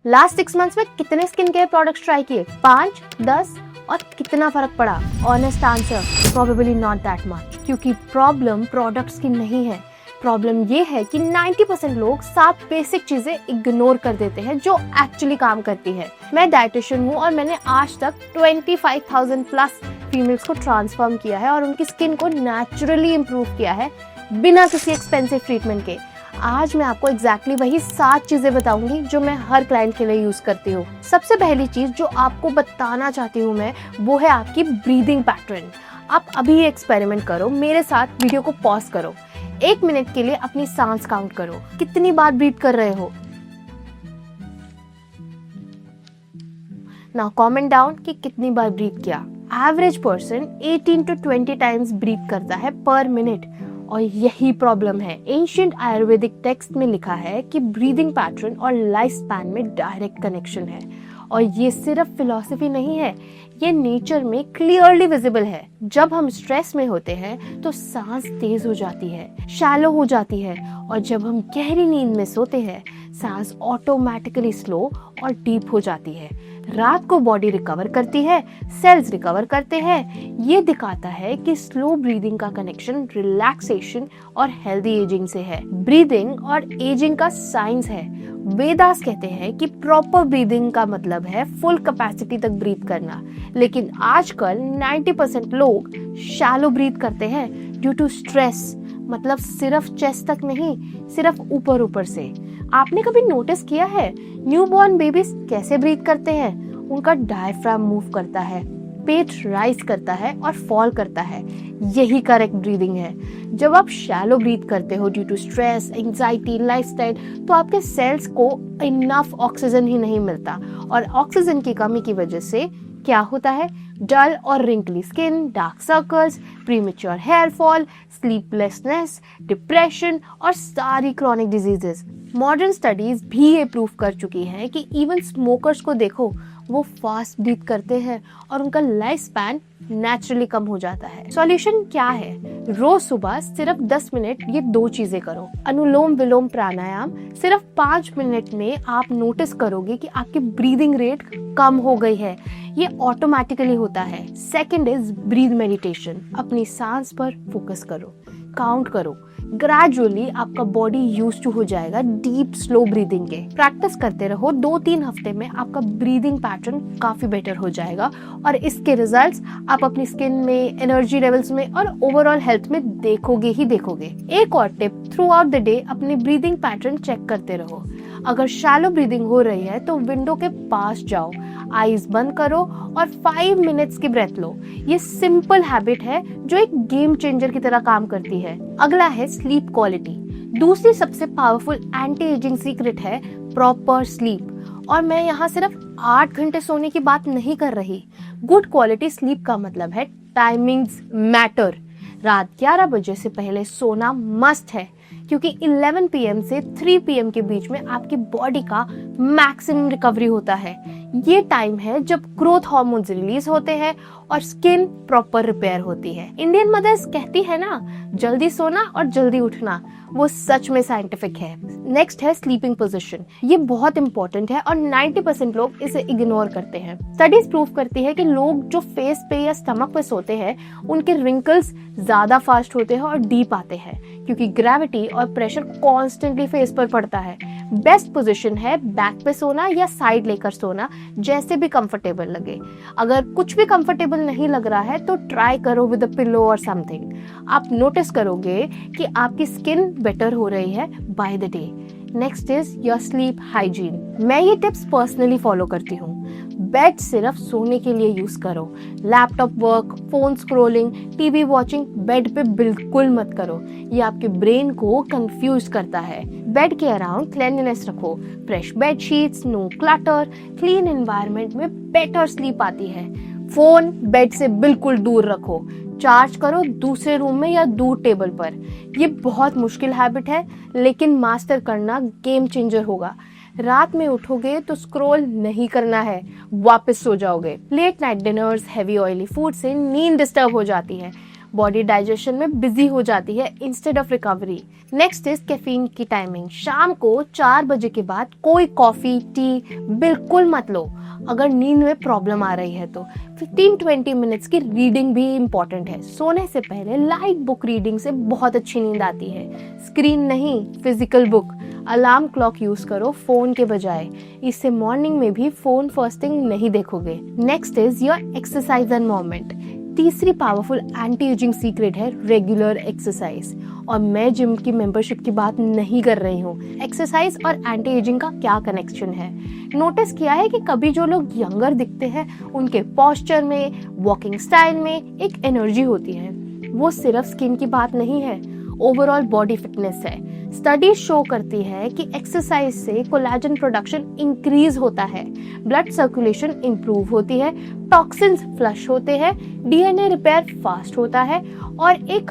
Last 6 months में कितने skin care products try किए? 5, 10? और कितना फर्क पड़ा? Honest answer, probably not that much. क्योंकि प्रॉब्लम प्रोडक्ट्स की नहीं है, प्रॉब्लम ये है कि 90% लोग 7 बेसिक चीजें इग्नोर कर देते हैं जो एक्चुअली काम करती है। मैं डाइटिशियन हूँ और मैंने आज तक 25,000 प्लस फीमेल्स को ट्रांसफॉर्म किया है और उनकी स्किन को नेचुरली इम्प्रूव किया है बिना किसी एक्सपेंसिव ट्रीटमेंट के। आज मैं आपको एग्जैक्टली वही 7 चीजें बताऊंगी जो मैं हर क्लाइंट के लिए यूज करती हूँ। सबसे पहली चीज जो आपको बताना चाहती हूँ मैं, वो है आपकी ब्रीदिंग पैटर्न। आप अभी ये एक्सपेरिमेंट करो, मेरे साथ वीडियो को पॉज करो, 1 मिनट के लिए अपनी सांस काउंट करो। कितनी बार ब्रीथ कर रहे हो? नाउ कमेंट डाउन कि कितनी बार ब्रीथ किया। Average person 18 to 20 times breathe करता है पर मिनट, और यही प्रॉब्लम है। एंशिएंट आयुर्वेदिक टेक्स्ट में लिखा है कि ब्रीदिंग पैटर्न और लाइफ स्पैन में डायरेक्ट कनेक्शन है, और ये सिर्फ फिलॉसफी नहीं है, ये नेचर में क्लियरली विजिबल है। जब हम स्ट्रेस में होते हैं तो सांस तेज हो जाती है, शैलो हो जाती है, और जब हम गहरी नींद में सोते हैं सांस ऑटोमेटिकली स्लो और डीप हो जाती है। रात को बॉडी रिकवर करती है, सेल्स रिकवर करते हैं। ये दिखाता है कि स्लो ब्रीदिंग का कनेक्शन रिलैक्सेशन और हेल्दी एजिंग से है। ब्रीदिंग और एजिंग का साइंस है। वेदास कहते हैं कि प्रॉपर ब्रीदिंग का मतलब है फुल कैपेसिटी तक ब्रीथ करना, लेकिन आजकल 90% लोग शैलो ब्रीथ करते हैं ड्यू टू स्ट्रेस। मतलब सिर्फ चेस्ट तक नहीं, सिर्फ ऊपर ऊपर से। आपने कभी नोटिस किया है न्यूबॉर्न बेबीज कैसे ब्रीथ करते हैं? उनका डायफ्राम मूव करता है, पेट राइज करता है और फॉल करता है। यही करेक्ट ब्रीदिंग है। जब आप शैलो ब्रीथ करते हो due to stress, anxiety, lifestyle, तो आपके सेल्स को इनफ ऑक्सीजन ही नहीं मिलता, और ऑक्सीजन की कमी की वजह से क्या होता है? डल और wrinkly skin, dark circles, premature hair fall, sleeplessness, depression और सारी क्रॉनिक डिजीजेस। मॉडर्न स्टडीज भी ये प्रूव कर चुकी हैं कि इवन स्मोकर्स को देखो, वो फास्ट ब्रीथ करते हैं और उनका लाइफ स्पैन नेचुरली कम हो जाता है। सॉल्यूशन क्या है? रोज सुबह सिर्फ 10 मिनट ये 2 चीजें करो। अनुलोम विलोम प्राणायाम, सिर्फ 5 मिनट में आप नोटिस करोगे कि आपकी ब्रीदिंग रेट कम हो गई है। ये ऑटोमेटिकली होता है। Second is breath meditation. अपनी सांस पर फोकस करो, काउंट करो। ग्रेजुअली आपका बॉडी यूज टू हो जाएगा डीप स्लो ब्रीदिंग के। प्रैक्टिस करते रहो, 2-3 हफ्ते में आपका ब्रीदिंग पैटर्न काफी बेटर हो जाएगा, और इसके रिजल्ट्स आप अपनी स्किन में, एनर्जी लेवल्स में और ओवरऑल हेल्थ में देखोगे ही देखोगे। एक और tip, through out the day अपनी ब्रीदिंग पैटर्न चेक करते रहो। अगर शैलो ब्रीदिंग हो रही है तो विंडो के पास जाओ, आईज बंद करो और 5 मिनट्स की ब्रेथ लो। ये सिंपल हैबिट है जो एक गेम चेंजर की तरह काम करती है। अगला है स्लीप क्वालिटी। दूसरी सबसे पावरफुल एंटी एजिंग सीक्रेट है प्रॉपर स्लीप, और मैं यहाँ सिर्फ 8 घंटे सोने की बात नहीं कर रही। गुड क्वालिटी स्लीप का मतलब है टाइमिंग्स मैटर। रात 11 बजे से पहले सोना मस्ट है, क्योंकि 11 PM से 3 PM के बीच में आपकी बॉडी का मैक्सिमम रिकवरी होता है। ये टाइम है जब ग्रोथ हार्मोन्स रिलीज होते हैं और स्किन प्रॉपर रिपेयर होती है। इंडियन मदर्स कहती है ना, जल्दी सोना और जल्दी उठना, वो सच में साइंटिफिक है। नेक्स्ट है स्लीपिंग पोजीशन। ये बहुत इंपॉर्टेंट है और 90% लोग इसे इग्नोर करते हैं। स्टडीज प्रूव करती है कि लोग जो फेस पे या स्टमक पे सोते हैं उनके रिंकल्स ज्यादा फास्ट होते हैं और डीप आते हैं, क्योंकि ग्रेविटी और प्रेशर कॉन्स्टेंटली फेस पर पड़ता है। बेस्ट पोजीशन है बैक पे सोना या साइड लेकर सोना, जैसे भी कंफर्टेबल लगे। अगर कुछ भी कंफर्टेबल नहीं लग रहा है तो ट्राई करो विद अ पिलो और समथिंग। आप नोटिस करोगे कि आपकी स्किन बेटर हो रही है by the day. Next is your sleep hygiene. मैं ये टिप्स पर्सनली फॉलो करती हूँ। बेड सिर्फ सोने के लिए यूज करो। Laptop work, phone scrolling, TV watching bed पे बिल्कुल मत करो। ये आपके ब्रेन को कंफ्यूज करता है। बेड के अराउंड क्लीनलीनेस रखो। Fresh bed sheets, no clutter, clean environment में बेटर स्लीप आती है। फोन बेड से बिल्कुल दूर रखो। चार्ज करो दूसरे रूम में या दूर टेबल पर। ये बहुत मुश्किल हैबिट है, लेकिन मास्टर करना गेम चेंजर होगा। रात में उठोगे तो स्क्रॉल नहीं करना है, वापस सो जाओगे। Late night dinners, heavy oily food से नींद डिस्टर्ब हो जाती है। बॉडी डाइजेशन में बिजी हो जाती है instead of recovery. Next is caffeine की टाइमिंग। शाम को 4 बजे के बाद कोई कॉफी टी बिल्कुल मत लो। अगर नींद में प्रॉब्लम आ रही है तो 15-20 मिनट्स की रीडिंग भी इम्पोर्टेंट है। सोने से पहले लाइट बुक रीडिंग से बहुत अच्छी नींद आती है। स्क्रीन नहीं, physical book. Alarm clock use करो फोन के बजाय। इससे मॉर्निंग में भी फोन फर्स्टिंग नहीं देखोगे। Next is your exercise and movement. तीसरी पावरफुल एंटी एजिंग सीक्रेट है रेगुलर एक्सरसाइज। और मैं जिम की मेंबरशिप की बात नहीं कर रही हूँ। एक्सरसाइज और एंटी एजिंग का क्या कनेक्शन है? नोटिस किया है कि कभी जो लोग यंगर दिखते हैं उनके पोस्चर में, वॉकिंग स्टाइल में एक एनर्जी होती है। वो सिर्फ स्किन की बात नहीं है, ओवरऑल बॉडी फिटनेस है। स्टडीज शो करती है कि एक्सरसाइज से कोलेजन प्रोडक्शन इंक्रीज होता है, ब्लड सर्कुलेशन इंप्रूव होती है, टॉक्सिन्स फ्लश होते हैं, डीएनए रिपेयर फास्ट होता है और एक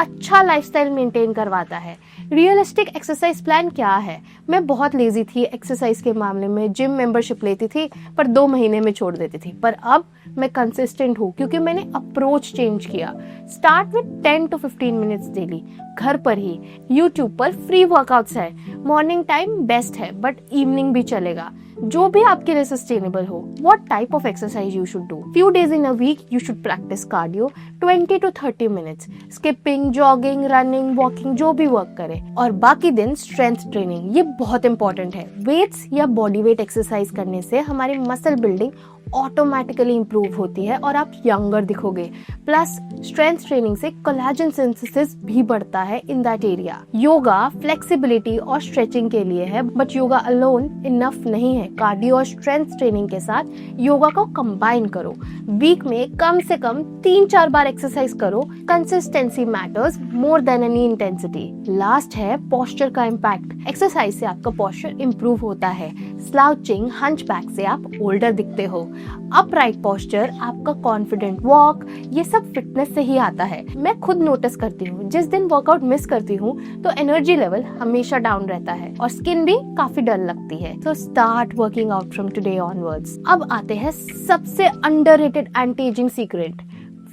अच्छा लाइफस्टाइल मेंटेन करवाता है। रियलिस्टिक एक्सरसाइज प्लान क्या है? मैं बहुत लेजी थी एक्सरसाइज के मामले में। जिम मेंबरशिप लेती थी पर 2 महीने में छोड़ देती थी। पर अब मैं कंसिस्टेंट हूँ क्योंकि मैंने अप्रोच चेंज किया। Start with 10 to 15 minutes daily. घर पर ही यूट्यूब पर फ्री वर्कआउट्स है। मॉर्निंग टाइम बेस्ट है बट इवनिंग भी चलेगा, जो भी आपके लिए सस्टेनेबल हो। What type of exercise you should do? Few days in a week you should practice cardio 20 to 30 minutes. Skipping, jogging, running, walking, जो भी वर्क करे। और बाकी दिन स्ट्रेंथ ट्रेनिंग, ये बहुत इंपॉर्टेंट है। वेट्स या बॉडी वेट एक्सरसाइज करने से हमारी मसल बिल्डिंग ऑटोमेटिकली इंप्रूव होती है और आप यंगर दिखोगे। प्लस स्ट्रेंथ ट्रेनिंग से कोलेजन सिंथेसिस भी बढ़ता है in that area. Yoga flexibility और स्ट्रेचिंग के लिए है बट योगा अलोन इनफ नहीं है। कार्डियो और स्ट्रेंथ ट्रेनिंग के साथ योगा को कंबाइन करो। वीक में कम से कम 3-4 बार एक्सरसाइज करो। Consistency matters more than any intensity. Last है पोस्चर का इम्पैक्ट। एक्सरसाइज से आपका पोस्चर इंप्रूव होता है। स्लाउचिंग, हंचबैक से आप ओल्डर दिखते हो। अपराइट पोस्चर, आपका कॉन्फिडेंट वॉक, ये सब फिटनेस से ही आता है। मैं खुद नोटिस करती हूँ, जिस दिन वर्कआउट मिस करती हूँ तो एनर्जी लेवल हमेशा डाउन रहता है और स्किन भी काफी डल लगती है। तो start working out from today onwards. अब आते हैं सबसे underrated anti ageing secret,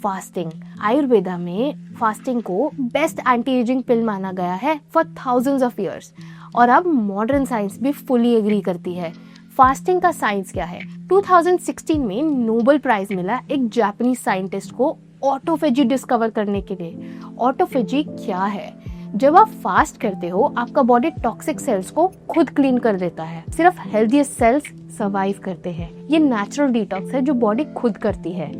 fasting. Ayurveda में फास्टिंग को बेस्ट एंटी एजिंग पिल माना गया है फॉर थाउजेंड्स ऑफ इयर्स और अब मॉडर्न साइंस भी फुली एग्री करती है। फास्टिंग का साइंस क्या है? 2016 में नोबेल प्राइज मिला एक जापानीज साइंटिस्ट को ऑटोफेजी डिस्कवर करने के लिए। ऑटोफेजी क्या है? जब आप फास्ट करते हो आपका बॉडी टॉक्सिक सेल्स को खुद क्लीन कर देता है। सिर्फ हेल्थीएस्ट सेल्स सर्वाइव करते हैं। ये नेचुरल डिटॉक्स है जो बॉडी खुद करती है।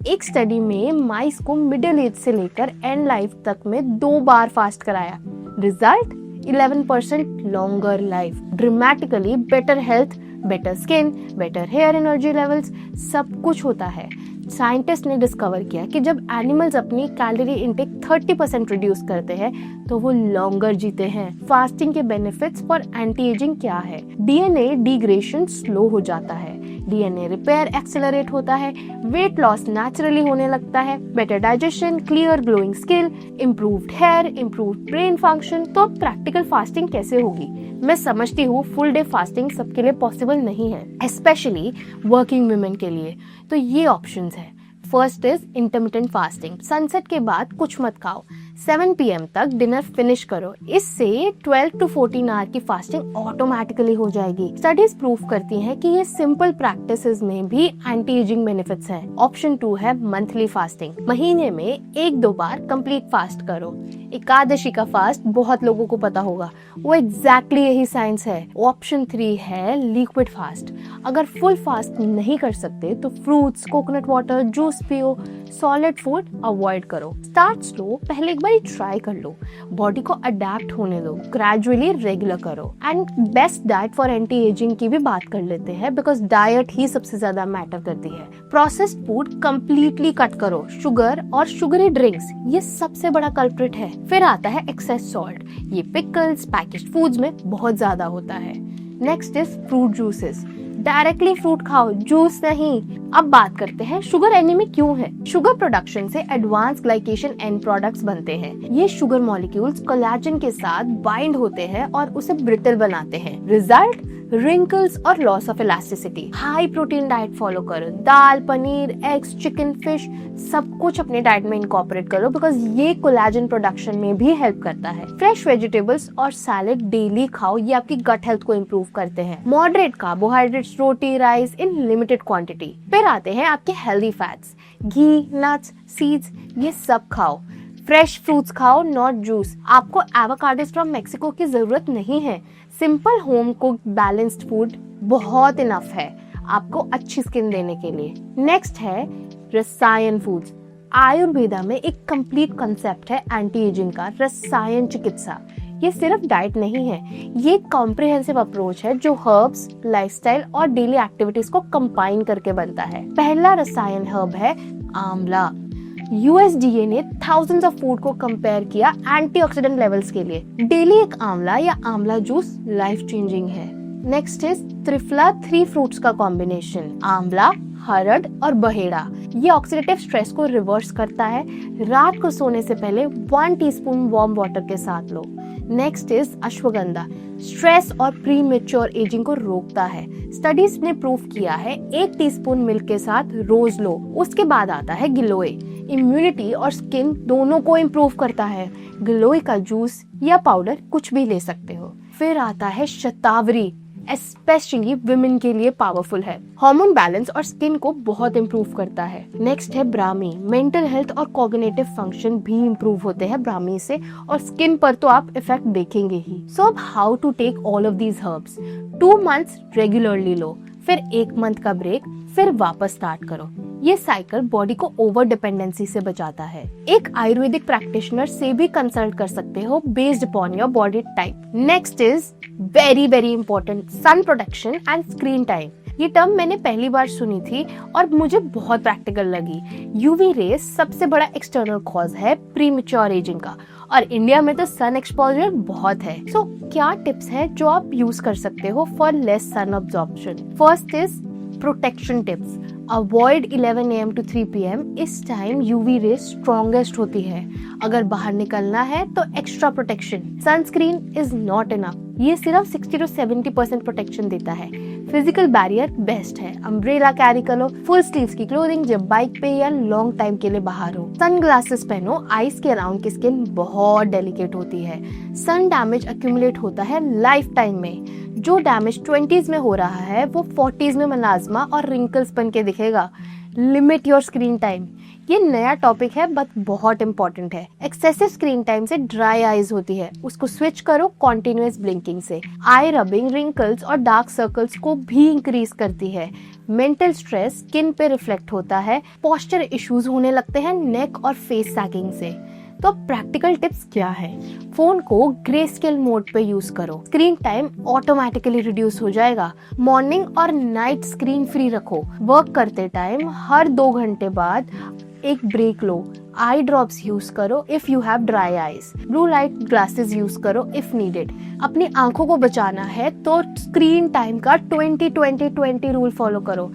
एक स्टडी में माइस को मिडिल एज से लेकर एंड लाइफ तक में 2 बार फास्ट कराया। Result 11% longer life, dramatically better health, better skin, better hair energy levels, सब कुछ होता है। साइंटिस्ट ने डिस्कवर किया कि जब एनिमल्स अपनी कैलोरी इनटेक 30% रिड्यूस करते हैं तो वो लॉन्गर जीते हैं। फास्टिंग के बेनिफिट्स फॉर एंटी एजिंग क्या है? डीएनए डिग्रेडेशन स्लो हो जाता है, डीएनए रिपेयर एक्सेलरेट होता है, वेट लॉस नेचुरली होने लगता है, better digestion, clear glowing skin, improved hair, improved brain function. तो प्रैक्टिकल फास्टिंग कैसे होगी? मैं समझती हूँ फुल डे फास्टिंग सबके लिए पॉसिबल नहीं है, स्पेशली वर्किंग वुमेन के लिए। तो ये ऑप्शंस है। First is intermittent fasting. Sunset के बाद कुछ मत खाओ, 7 PM तक डिनर फिनिश करो। इससे 12 to 14 आवर की फास्टिंग ऑटोमेटिकली हो जाएगी। स्टडीज प्रूव करती हैं कि ये सिंपल प्रैक्टिसेस में भी एंटी एजिंग बेनिफिट्स हैं। ऑप्शन 2 है मंथली फास्टिंग। महीने में 1-2 बार कंप्लीट फास्ट करो। एकादशी का फास्ट बहुत लोगों को पता होगा, वो एग्जैक्टली यही साइंस है। ऑप्शन 3 है लिक्विड फास्ट। अगर फुल फास्ट नहीं कर सकते तो फ्रूट्स, कोकोनट वाटर, जूस पियो, सॉलिड फूड अवॉइड करो। स्टार्ट स्लो, पहले एक बार ट्राई कर लो, बॉडी को अडेप्ट होने दो, ग्रेजुअली रेगुलर करो। And best diet for anti ageing की भी बात कर लेते हैं बिकॉज डाइट ही सबसे ज्यादा मैटर करती है। प्रोसेस्ड फूड कंप्लीटली कट करो, शुगर और शुगरी ड्रिंक्स ये सबसे बड़ा कल्प्रिट है। फिर आता है एक्सेस सॉल्ट, ये पिकल्स, पैकेज्ड फूड्स में बहुत ज्यादा होता है। Next is fruit juices. Directly fruit खाओ, जूस नहीं। अब बात करते हैं शुगर एनीमिक क्यों है। शुगर प्रोडक्शन से एडवांस ग्लाइकेशन एंड प्रोडक्ट्स बनते हैं। ये शुगर मॉलिक्यूल्स कोलेजन के साथ बाइंड होते हैं और उसे ब्रिटल बनाते हैं। रिजल्ट रिंकल्स और loss of elasticity. High protein diet follow करो, दाल, पनीर, एग्स, चिकन, फिश सब कुछ अपने डाइट में इनकॉर्पोरेट करो बिकॉज ये कोलेजन प्रोडक्शन में भी हेल्प करता है। फ्रेश वेजिटेबल्स और सैलेड डेली खाओ, ये आपकी गट हेल्थ को इम्प्रूव करते हैं। Moderate carbohydrates, roti, rice in limited quantity. फिर आते हैं आपके हेल्दी फैट्स, घी, नट्स, सीड्स, ये सब खाओ। फ्रेश फ्रूट्स खाओ, नॉट जूस। आपको एवोकाडोस फ्रॉम मेक्सिको की जरूरत नहीं है। Simple home cooked balanced food बहुत इनफ है आपको अच्छी स्किन देने के लिए। नेक्स्ट है रसायन फूड्स। आयुर्वेदा में एक कंप्लीट कंसेप्ट है एंटी एजिंग का, रसायन चिकित्सा। ये सिर्फ डाइट नहीं है, ये कॉम्प्रिहेंसिव अप्रोच है जो हर्ब्स, लाइफस्टाइल और डेली एक्टिविटीज को कंबाइन करके बनता है। पहला रसायन हर्ब है आंवला। USDA ने थाउजेंड्स ऑफ फूड को कंपेयर किया एंटीऑक्सीडेंट लेवल्स के लिए। डेली एक आंवला या आंवला जूस लाइफ चेंजिंग है। नेक्स्ट इज त्रिफला 3 फ्रूट्स का कॉम्बिनेशन, आंवला, हरड़ और बहेड़ा। ये ऑक्सीडेटिव स्ट्रेस को रिवर्स करता है। रात को सोने से पहले 1 टीस्पून वार्म वाटर के साथ लो। Next is ashwagandha. स्ट्रेस और प्री मेच्योर एजिंग को रोकता है। स्टडीज ने प्रूव किया है 1 टीस्पून मिल्क के साथ रोज लो। उसके बाद आता है गिलोय। इम्यूनिटी और स्किन दोनों को इम्प्रूव करता है। गिलोय का जूस या पाउडर कुछ भी ले सकते हो। फिर आता है शतावरी, स्पेशली विमेन के लिए पावरफुल है। हार्मोन बैलेंस और स्किन को बहुत इम्प्रूव करता है। नेक्स्ट है ब्राह्मी। मेंटल हेल्थ और कॉग्निटिव फंक्शन भी इम्प्रूव होते हैं ब्राह्मी से, और स्किन पर तो आप इफेक्ट देखेंगे ही। सो अब how to take all of these herbs. 2 months regularly लो, फिर 1 मंथ का ब्रेक, फिर वापस स्टार्ट करो। ये साइकिल बॉडी को ओवर डिपेंडेंसी से बचाता है। एक आयुर्वेदिक प्रैक्टिशनर से भी कंसल्ट कर सकते हो based upon your body type. Next is very very important, sun protection and screen time. ये टर्म मैंने पहली बार सुनी थी और मुझे बहुत प्रैक्टिकल लगी। यूवी रेज सबसे बड़ा एक्सटर्नल कॉज है प्रीमेच्योर एजिंग का, और इंडिया में तो सन एक्सपोजर बहुत है। सो क्या टिप्स है जो आप यूज कर सकते हो for less sun absorption. First is protection tips. Avoid 11 AM to 3 PM। इस टाइम यूवी रेज स्ट्रॉन्गेस्ट होती है। अगर बाहर निकलना है तो extra protection. Sunscreen is not enough, ये सिर्फ 60 to 70% प्रोटेक्शन देता है। फिजिकल बैरियर बेस्ट है। अम्ब्रेला कैरी करो, फुल स्लीव्स की क्लोथिंग जब बाइक पे या लॉन्ग टाइम के लिए बाहर हो। सनग्लासेस पहनो, आईज के अराउंड की स्किन बहुत डेलिकेट होती है। सन डैमेज अक्यूमुलेट होता है लाइफ टाइम में। जो डैमेज 20s में हो रहा है वो 40s में मलाजमा और रिंकल्स बन के दिखेगा। Limit your screen time. ये नया टॉपिक है बट बहुत इंपॉर्टेंट है। एक्सेसिव स्क्रीन टाइम से ड्राई आईज होती है, उसको स्विच करो कॉन्टिन्यूअस ब्लिंकिंग से। आई रबिंग रिंकल्स और डार्क सर्कल्स को भी इंक्रीज करती है। मेंटल स्ट्रेस स्किन पे रिफ्लेक्ट होता है। पोस्चर इश्यूज होने लगते हैं नेक और फेस सैगिंग से। तो प्रैक्टिकल टिप्स क्या है? फोन को ग्रे स्केल मोड पे यूज करो, स्क्रीन टाइम ऑटोमेटिकली रिड्यूस हो जाएगा। मॉर्निंग और नाइट स्क्रीन फ्री रखो। वर्क करते टाइम हर 2 घंटे बाद एक ब्रेक लो। आई ड्रॉप्स यूज करो if you have dry eyes. Blue light glasses use करो इफ नीडेड। अपनी आंखों को बचाना है तो स्क्रीन टाइम का 20-20-20 रूल फॉलो करो।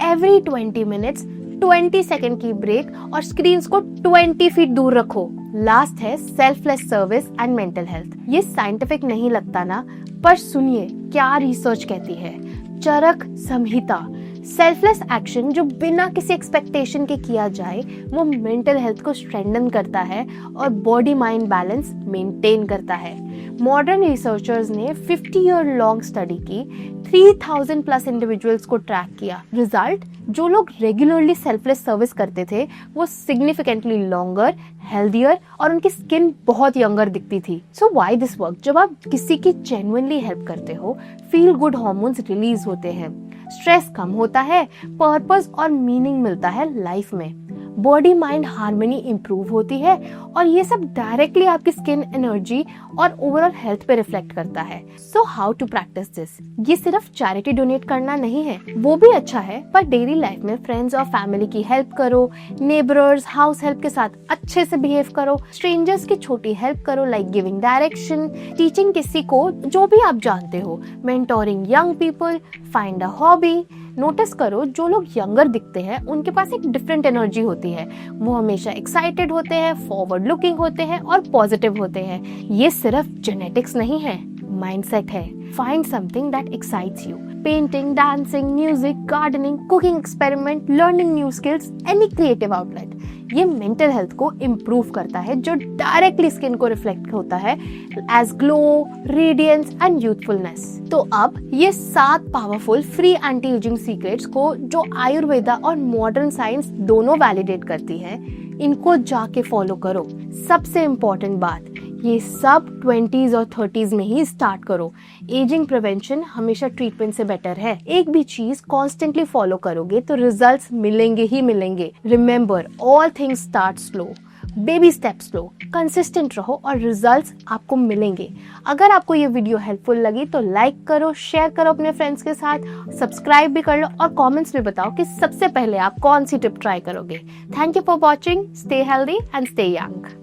एवरी 20 मिनट्स 20 सेकेंड की ब्रेक और स्क्रीन को 20 फीट दूर रखो। लास्ट है selfless service and mental health. ये साइंटिफिक नहीं लगता ना, पर सुनिए क्या रिसर्च कहती है। चरक संहिता, सेल्फलेस एक्शन जो बिना किसी एक्सपेक्टेशन के किया जाए वो मेंटल हेल्थ को स्ट्रेंथन करता है और बॉडी माइंड बैलेंस मेंटेन करता है। मॉडर्न रिसर्चर्स ने 50 ईयर लॉन्ग स्टडी की, 3000 प्लस इंडिविजुअल्स को ट्रैक किया। रिजल्ट, जो लोग रेगुलरली सेल्फलेस सर्विस करते थे वो सिग्निफिकेंटली लॉन्गर, हेल्दियर और उनकी स्किन बहुत यंगर दिखती थी। So why this work? जब आप किसी की जेन्युइनली हेल्प करते हो, फील गुड हार्मोन्स रिलीज होते हैं, स्ट्रेस कम होता है, पर्पस और मीनिंग मिलता है लाइफ में, बॉडी माइंड हार्मनी इंप्रूव होती है, और ये सब डायरेक्टली आपकी स्किन एनर्जी और ओवरऑल हेल्थ पे रिफ्लेक्ट करता है। So how to practice this? ये सिर्फ चैरिटी डोनेट करना नहीं है, वो भी अच्छा है, पर डेली लाइफ में फ्रेंड्स और फैमिली की हेल्प करो, नेबरर्स, हाउस हेल्प के साथ अच्छे से बिहेव करो, स्ट्रेंजर्स की छोटी हेल्प करो लाइक गिविंग डायरेक्शन, टीचिंग किसी को जो भी आप जानते हो, mentoring young people, find a hobby. Notice करो जो लोग यंगर दिखते हैं उनके पास एक डिफरेंट एनर्जी होती है। वो हमेशा एक्साइटेड होते हैं, फॉरवर्ड लुकिंग होते हैं और पॉजिटिव होते हैं। ये सिर्फ जेनेटिक्स नहीं है, माइंडसेट है। Find something that excites you. Painting, dancing, music, gardening, cooking experiment, learning new skills, any creative outlet. ये मेंटल हेल्थ को इम्प्रूव करता है, जो डायरेक्टली स्किन को रिफ्लेक्ट होता है as glow, radiance and youthfulness. तो अब ये 7 powerful free anti ageing secrets को जो आयुर्वेदा और मॉडर्न साइंस दोनों वैलिडेट करती है, इनको जाके फॉलो करो। सबसे इम्पोर्टेंट बात, ये सब 20s और 30s में ही स्टार्ट करो। एजिंग प्रिवेंशन हमेशा ट्रीटमेंट से बेटर है। एक भी चीज कॉन्स्टेंटली फॉलो करोगे तो रिजल्ट्स मिलेंगे ही मिलेंगे। Remember, all things start slow, baby steps लो, कंसिस्टेंट रहो और रिजल्ट्स आपको मिलेंगे। अगर आपको ये वीडियो हेल्पफुल लगी तो लाइक करो, शेयर करो अपने फ्रेंड्स के साथ, सब्सक्राइब भी कर लो और कमेंट्स में बताओ कि सबसे पहले आप कौन सी टिप ट्राई करोगे। Thank you for watching. Stay healthy and stay young.